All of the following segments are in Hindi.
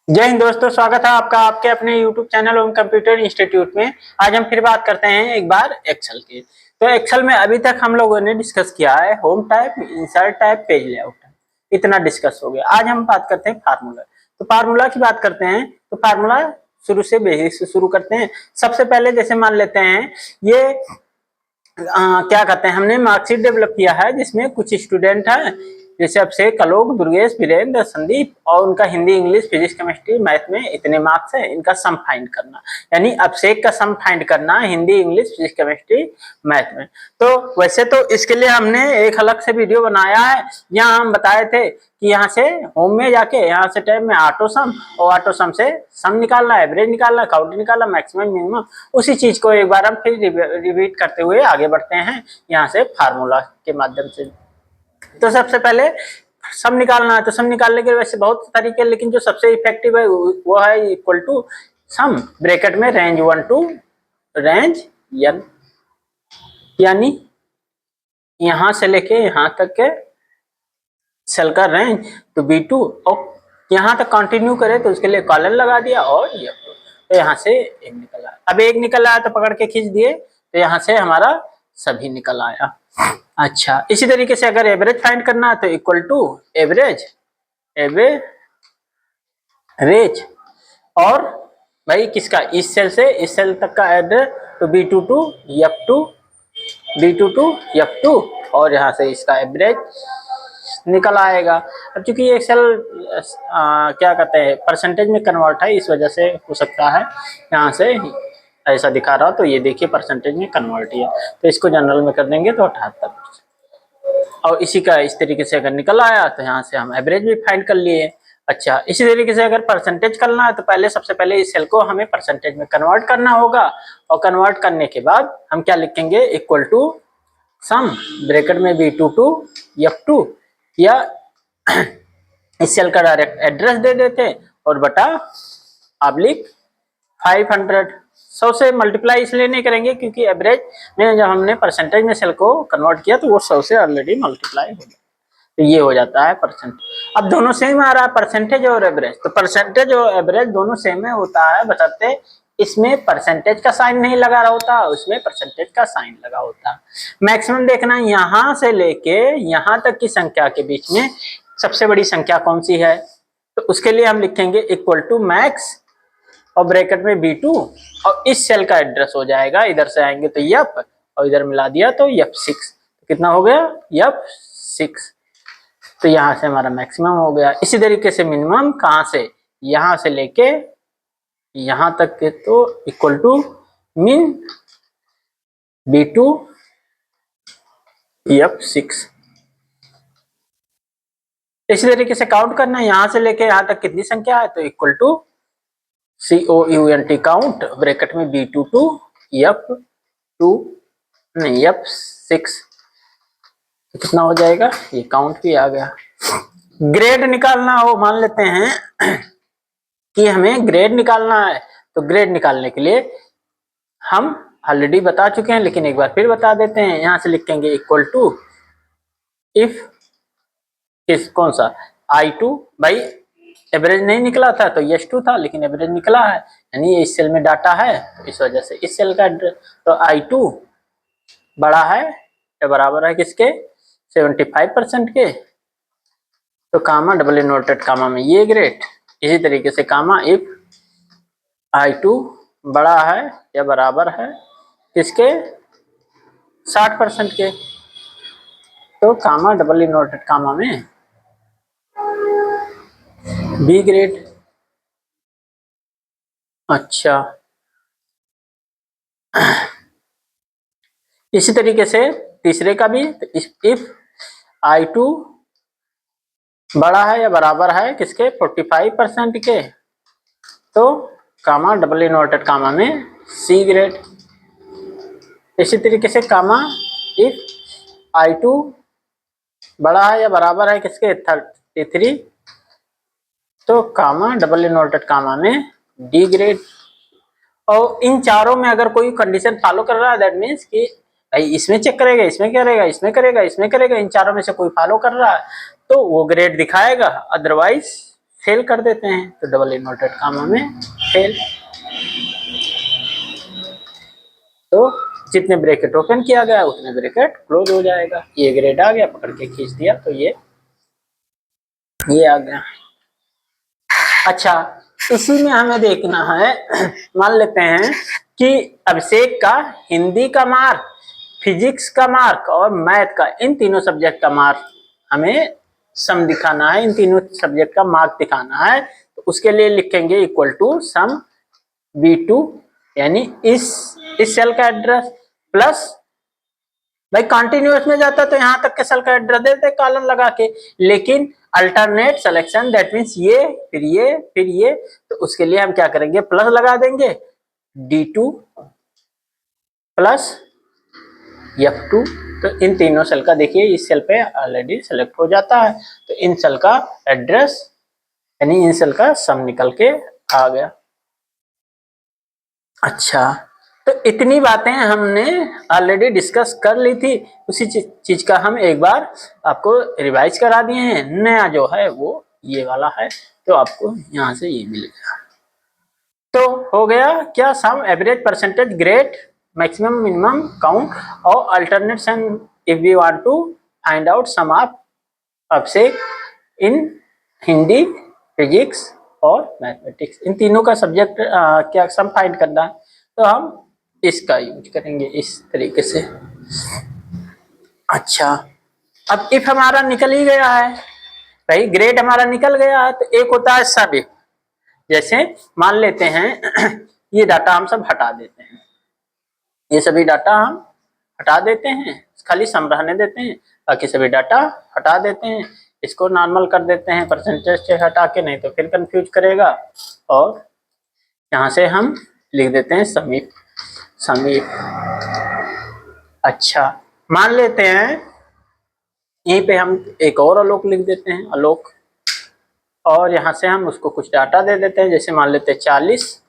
जय हिंद दोस्तों, स्वागत है आपका आपके अपने YouTube चैनल ओम कंप्यूटर इंस्टीट्यूट में। आज हम फिर बात करते हैं एक बार एक्सेल की। तो एक्सेल में अभी तक हम लोगों ने डिस्कस किया है home type, insert type, page layout, इतना डिस्कस हो गया। आज हम बात करते हैं फार्मूला। तो फार्मूला की बात करते हैं। तो फार्मूला शुरू से बेसिक से शुरू करते हैं। सबसे पहले जैसे मान लेते हैं ये क्या कहते हैं, हमने मार्कशीट डेवलप किया है जिसमें कुछ स्टूडेंट है जैसे अभिषेक, आलोक, दुर्गेश, वीरेंद्र, संदीप, और उनका Hindi, English, physics, chemistry, math में इतने मार्क्स है। इनका सम फाइंड करना, यानी अभिषेक का सम फाइंड करना Hindi, English, physics, chemistry, math में। तो वैसे तो इसके लिए हमने एक अलग से वीडियो बनाया है। यहाँ हम बताए थे कि यहाँ से होम में जाके यहाँ से टैब में ऑटो सम, और ऑटो सम से सम निकालना, एवरेज निकालना, काउंट निकालना, मैक्सिमम, मिनिमम। उसी चीज को एक बार हम फिर रिपीट करते हुए आगे बढ़ते हैं यहाँ से फार्मूला के माध्यम से। तो सबसे पहले सम निकालना है। तो सम निकालने के वैसे बहुत तरीके, लेकिन जो सबसे इफेक्टिव है वो है इक्वल टू सम ब्रैकेट में रेंज 1 टू रेंज n, यानी यहां से लेके यहां तक के सेल का रेंज तो B2, और यहां तक कंटिन्यू करे तो उसके लिए कॉलन लगा दिया और ये। तो यहाँ से एक निकला। अब एक निकल आया तो पकड़ के खींच दिए, तो यहाँ से हमारा सभी निकल आया। अच्छा, इसी तरीके से अगर एवरेज फाइंड करना है तो इक्वल टू एवरेज, एवरेज, और भाई किसका, इस सेल से इस सेल तक का एड्रेस, तो B2 to F2, B2 to F2, और यहाँ से इसका एवरेज निकल आएगा। अब चूंकि ये सेल क्या कहते हैं परसेंटेज में कन्वर्ट है, इस वजह से हो सकता है यहाँ से ऐसा दिखा रहा, तो ये देखिए परसेंटेज में कन्वर्ट ही है। तो इसको जनरल में कर देंगे तो 78%, और इसी का इस तरीके से अगर निकल आया तो यहाँ से हम एवरेज भी फाइंड कर लिए। अच्छा, इसी तरीके से अगर परसेंटेज करना है तो पहले सबसे पहले इस सेल को हमें परसेंटेज में कन्वर्ट करना होगा, और कन्वर्ट करने के बाद हम क्या लिखेंगे, इक्वल टू सम ब्रैकेट में B2 टू F2, या इस सेल का डायरेक्ट एड्रेस दे देते और बटा ऑब्लिक 500। 100 से मल्टीप्लाई इसलिए नहीं करेंगे क्योंकि एवरेज में जब हमने परसेंटेज में सेल को कन्वर्ट किया तो वो 100 से ऑलरेडी मल्टीप्लाई हो गया, तो ये हो जाता है परसेंट। अब दोनों सेम आ रहा है, परसेंटेज और एवरेज। तो परसेंटेज और एवरेज दोनों सेम में होता है, बशर्ते इसमें परसेंटेज का साइन नहीं लगा रहा होता, उसमें परसेंटेज का साइन लगा होता। मैक्सिमम देखना, यहां से लेके यहां तक की संख्या के बीच में सबसे बड़ी संख्या कौन सी है, तो उसके लिए हम लिखेंगे इक्वल टू मैक्स और ब्रैकेट में B2, और इस सेल का एड्रेस हो जाएगा, इधर से आएंगे तो F, और इधर मिला दिया तो F6। तो कितना हो गया, F6। तो यहां से हमारा मैक्सिमम हो गया। इसी तरीके से मिनिमम कहां से, यहां से लेके यहां तक के, तो इक्वल टू मिन B2 F6। इसी तरीके से काउंट करना है, यहां से लेके यहां तक कितनी संख्या है, तो equal to COUNT count bracket में B2 टू F2 नहीं F6। तो कितना हो जाएगा, ये काउंट भी आ गया। ग्रेड निकालना हो, मान लेते हैं कि हमें ग्रेड निकालना है, तो ग्रेड निकालने के लिए हम ऑलरेडी बता चुके हैं, लेकिन एक बार फिर बता देते हैं। यहां से लिखेंगे इक्वल टू इफ इस कौन सा I2, भाई एवरेज नहीं निकला था तो S2 था, लेकिन एवरेज निकला है, यानी इस सेल में डाटा है, तो इस वजह से इस सेल का एड्रेस, तो I2 बड़ा है या बराबर है किसके, 75% के, तो कामा डबल इन्वर्टेड कामा में ये ग्रेड। इसी तरीके से कामा इफ I2 बड़ा है या बराबर है किसके, 60% के, तो कामा डबल इन्वर्टेड कामा में B ग्रेड। अच्छा, इसी तरीके से तीसरे का भी, इफ I2 बड़ा है या बराबर है किसके, 45% के, तो कामा डबल इन्वर्टेड कामा में C ग्रेड। इसी तरीके से कामा इफ I2 बड़ा है या बराबर है किसके, 33, तो कामा डबल इन्वर्टेड कामा में D ग्रेड। और इन चारों में अगर कोई कंडीशन फॉलो कर रहा है, दैट मीन्स कि भाई इसमें चेक करेगा, इसमें करेगा, इसमें करेगा, इसमें करेगा, इन चारों में से कोई फॉलो कर रहा है तो वो ग्रेड दिखाएगा, अदरवाइज फेल कर देते हैं, तो डबल इन्वर्टेड कामा में फेल। तो जितने ब्रैकेट ओपन किया गया उतने ब्रैकेट क्लोज हो जाएगा। ये ग्रेड आ गया, पकड़ के खींच दिया तो ये आ गया। अच्छा, इसी में हमें देखना है, मान लेते हैं कि अभिषेक का हिंदी का मार्क, फिजिक्स का मार्क और मैथ का, इन तीनों सब्जेक्ट का मार्क हमें सम दिखाना है, इन तीनों सब्जेक्ट का मार्क दिखाना है। तो उसके लिए लिखेंगे इक्वल टू सम B2, यानी इस सेल का एड्रेस प्लस, भाई कंटिन्यूअस में जाता तो यहां तक के सेल का एड्रेस देते कॉलम लगा के, लेकिन अल्टरनेट सिलेक्शन दैट मींस ये फिर ये फिर ये, तो उसके लिए हम क्या करेंगे, प्लस लगा देंगे D2 प्लस F2। तो इन तीनों सेल का देखिए इस सेल पे ऑलरेडी सेलेक्ट हो जाता है, तो इन सेल का एड्रेस यानी इन सेल का सम निकल के आ गया। अच्छा, तो इतनी बातें हमने ऑलरेडी डिस्कस कर ली थी, उसी चीज का हम एक बार आपको रिवाइज करा दिए हैं। नया जो है वो ये वाला है, तो आपको यहां से ये मिलेगा। तो हो गया क्या, sum, average, percentage, grade, maximum, minimum, count और alternate sum if we want to find out sum of Abhishek in Hindi, physics और मैथमेटिक्स, इन तीनों का सब्जेक्ट क्या सम फाइंड करना है, तो हम इसका यूज करेंगे इस तरीके से। अच्छा, अब इफ हमारा निकल ही गया है, भाई ग्रेड हमारा निकल गया है, तो एक होता है सब इफ। जैसे मान लेते हैं ये डाटा हम सब हटा देते हैं, ये सभी डाटा हम हटा देते हैं, खाली सम रहने देते हैं, बाकी सभी डाटा हटा देते हैं, इसको नॉर्मल कर देते हैं परसेंटेज से हटा के, नहीं तो फिर कंफ्यूज करेगा। और यहाँ से हम लिख देते हैं समीप समीप। अच्छा, मान लेते हैं यहीं पे हम एक और आलोक लिख देते हैं, आलोक, और यहाँ से हम उसको कुछ डाटा दे देते हैं, जैसे मान लेते हैं 40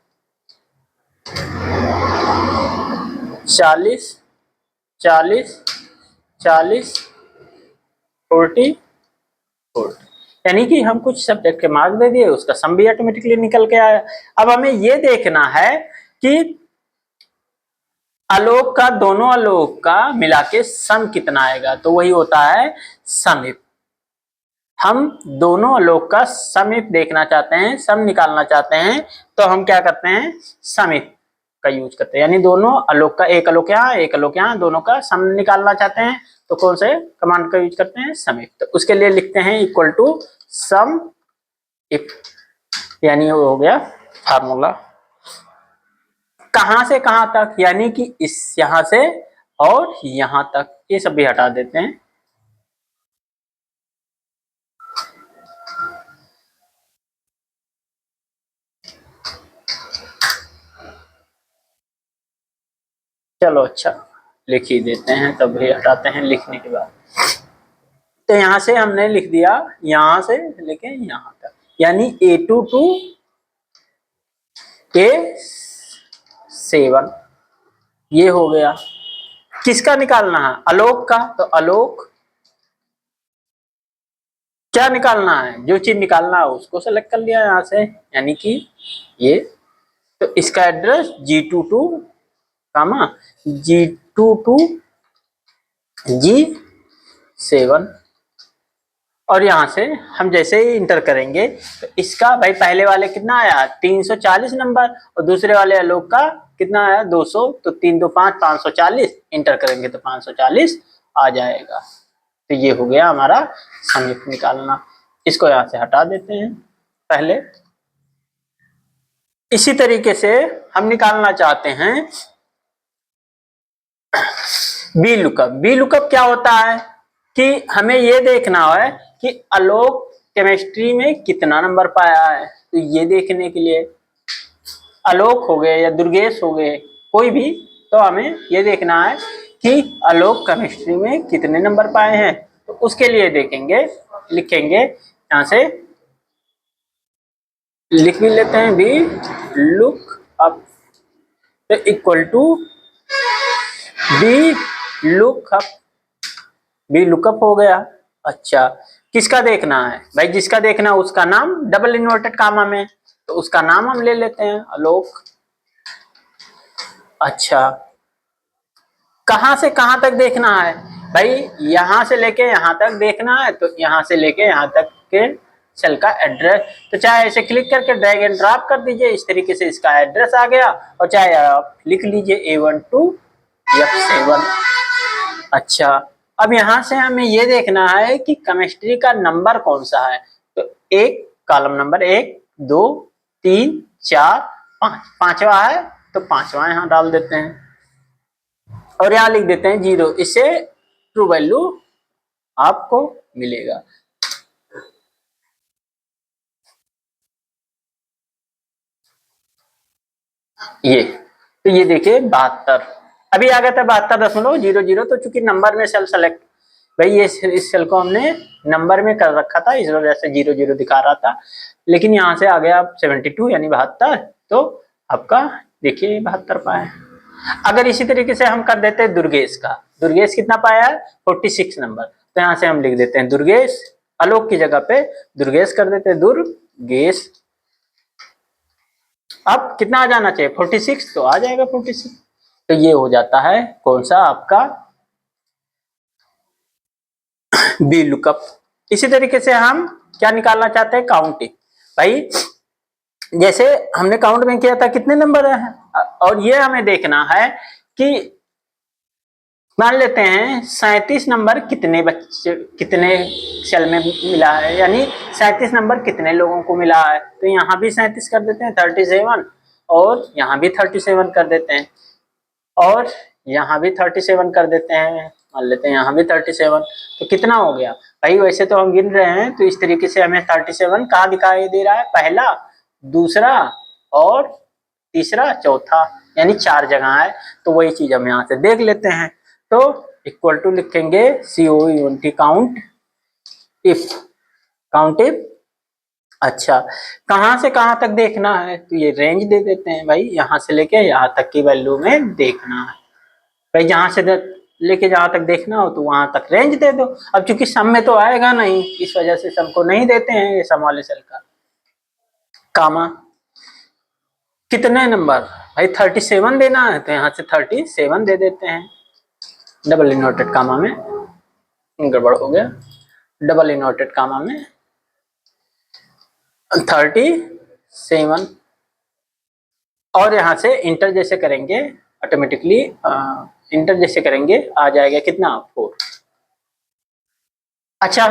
40 40 40 40 40, यानी कि हम कुछ सब्जेक्ट के मार्क दे दिए, उसका सम भी ऑटोमेटिकली निकल के आया। अब हमें ये देखना है कि आलोक का, दोनों आलोक का मिला के सम कितना आएगा, तो वही होता है समीप। हम दोनों आलोक का समीप देखना चाहते हैं, सम निकालना चाहते हैं, तो हम क्या करते हैं, समीप का यूज करते हैं, यानी दोनों आलोक का, एक आलोक यहाँ एक आलोक यहाँ, दोनों का सम निकालना चाहते हैं, तो कौन से कमांड का यूज करते हैं, समीप। तो उसके लिए लिखते हैं इक्वल टू सम इफ, यानी वो हो गया फार्मूला। कहां से कहां तक, यानी कि इस यहां से और यहां तक, ये सब भी हटा देते हैं। चलो अच्छा, लिख ही देते हैं, तब भी हटाते हैं लिखने के बाद। तो यहां से हमने लिख दिया, यहां से लेके यहां तक, यानी A2 to A7 ये हो गया। किसका निकालना है, आलोक का, तो आलोक क्या निकालना है, जो चीज निकालना है उसको सेलेक्ट कर लिया यहां से, यानी कि ये। तो इसका address G2 to G2 to G7, और यहां से हम जैसे ही इंटर करेंगे तो इसका, भाई पहले वाले कितना आया 340 नंबर, और दूसरे वाले आलोक का कितना आया 200, तो 3 2 5 540, इंटर करेंगे तो 540 आ जाएगा। तो ये हो गया हमारा समीप निकालना। इसको यहां से हटा देते हैं पहले। इसी तरीके से हम निकालना चाहते हैं बी लुकअप। बी लुकअप क्या होता है कि हमें ये देखना है कि आलोक केमिस्ट्री में कितना नंबर पाया है, तो ये देखने के लिए, आलोक हो गए या दुर्गेश हो गए कोई भी, तो हमें ये देखना है कि आलोक केमिस्ट्री में कितने नंबर पाए हैं, तो उसके लिए देखेंगे, लिखेंगे यहां से, लिख भी लेते हैं बी लुक अप, तो equal to B lookup, B lookup हो गया। अच्छा, किसका देखना है भाई? जिसका देखना है उसका नाम डबल इन्वर्टेड कामा में, तो उसका नाम हम ले लेते हैं आलोक। अच्छा, कहां से कहां तक देखना है भाई? यहां से लेके यहां तक देखना है, तो यहां से लेके यहां तक के सेल का एड्रेस, तो चाहे ऐसे क्लिक करके ड्रैग एंड ड्रॉप कर दीजिए, इस तरीके से इसका एड्रेस आ गया, और चाहे आप लिख लीजिए A1 to F7। अच्छा, अब यहाँ से हमें ये देखना है कि केमिस्ट्री का नंबर कौन सा है, तो एक कॉलम नंबर 1 2 3 4 5, पांचवा है तो पांचवा यहाँ डाल देते हैं, और यहाँ लिख देते हैं 0, इससे ट्रू वैल्यू आपको मिलेगा। ये तो ये देखिए 72, अभी आ गया था 72.00, तो चूंकि नंबर में सेल सेलेक्ट, भाई ये इस सेल को हमने नंबर में कर रखा था, इस वजह से 00 दिखा रहा था, लेकिन यहाँ से आ गया 72 यानी 72, तो आपका देखिए 72 पाए। अगर इसी तरीके से हम कर देते हैं दुर्गेश का, दुर्गेश कितना पाया है 46 नंबर, तो यहाँ से हम लिख देते हैं दुर्गेश, आलोक की जगह पे दुर्गेश कर देते हैं, दुर्गेश। अब कितना आ जाना चाहिए 46, तो आ जाएगा 46, तो ये हो जाता है कौन सा आपका बी लुकअप। इसी तरीके से हम क्या निकालना चाहते हैं काउंटिंग, भाई जैसे हमने काउंट में किया था कितने नंबर है, और ये हमें देखना है कि मान लेते हैं 37 नंबर कितने बच्चे कितने सेल में मिला है, यानी 37 नंबर कितने लोगों को मिला है, तो यहाँ भी 37 कर देते हैं 37, और यहाँ भी 37 कर देते हैं, और यहाँ भी 37 कर देते हैं, मान लेते हैं यहाँ भी 37, तो कितना हो गया भाई? वैसे तो हम गिन रहे हैं, तो इस तरीके से हमें 37 कहाँ दिखाई दे रहा है, पहला, दूसरा और तीसरा, चौथा, यानी 4 जगह है, तो वही चीज हम यहाँ से देख लेते हैं, तो इक्वल टू लिखेंगे COUNT count if, count if. अच्छा, कहां से कहां तक देखना है, तो ये रेंज दे देते हैं भाई, यहां से लेके यहां तक की वैल्यू में देखना है भाई, जहां से लेके जहां तक देखना हो तो वहां तक रेंज दे दो। अब चूंकि सम में तो आएगा नहीं, इस वजह से सम को नहीं देते हैं ये सम वाले सेल का। कामा कितने नंबर भाई 37 देना है, तो यहाँ से 37 दे देते हैं, डबल इन्वर्टेड कामा में, गड़बड़ हो गया, डबल इन्वर्टेड कामा में 37, और यहाँ से इंटर जैसे करेंगे ऑटोमेटिकली, इंटर जैसे करेंगे आ जाएगा कितना 4। अच्छा,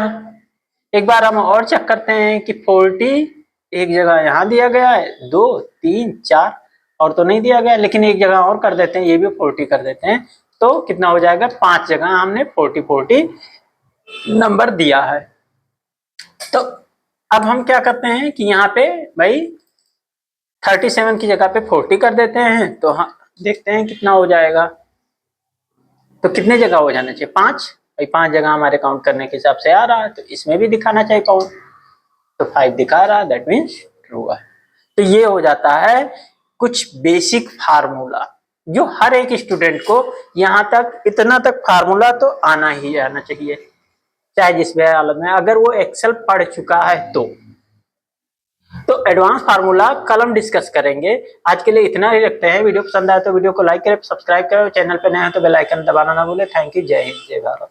एक बार हम और चेक करते हैं कि 40 एक जगह यहाँ दिया गया है, 2 3 4 और तो नहीं दिया गया, लेकिन एक जगह और कर देते हैं, ये भी 40 कर देते हैं, तो कितना हो जाएगा 5 जगह हमने 40 नंबर दिया है। तो अब हम क्या करते हैं कि यहाँ पे भाई 37 की जगह पे 40 कर देते हैं, तो हाँ देखते हैं कितना हो जाएगा, तो कितने जगह हो जाना चाहिए 5, भाई 5 जगह हमारे काउंट करने के हिसाब से आ रहा है, तो इसमें भी दिखाना चाहिए काउंट, तो 5 दिखा रहा है, दैट मीन्स ट्रू है। तो ये हो जाता है कुछ बेसिक फार्मूला, जो हर एक स्टूडेंट को यहाँ तक इतना तक फार्मूला तो आना ही आना चाहिए, चाहे जिस भी हालत में, अगर वो एक्सेल पढ़ चुका है तो एडवांस फार्मूला कल हम डिस्कस करेंगे। आज के लिए इतना ही रखते हैं, वीडियो पसंद आए तो वीडियो को लाइक करें, सब्सक्राइब करें, चैनल पे नए हैं तो बेल आइकन दबाना ना भूलें। थैंक यू, जय हिंद, जय भारत।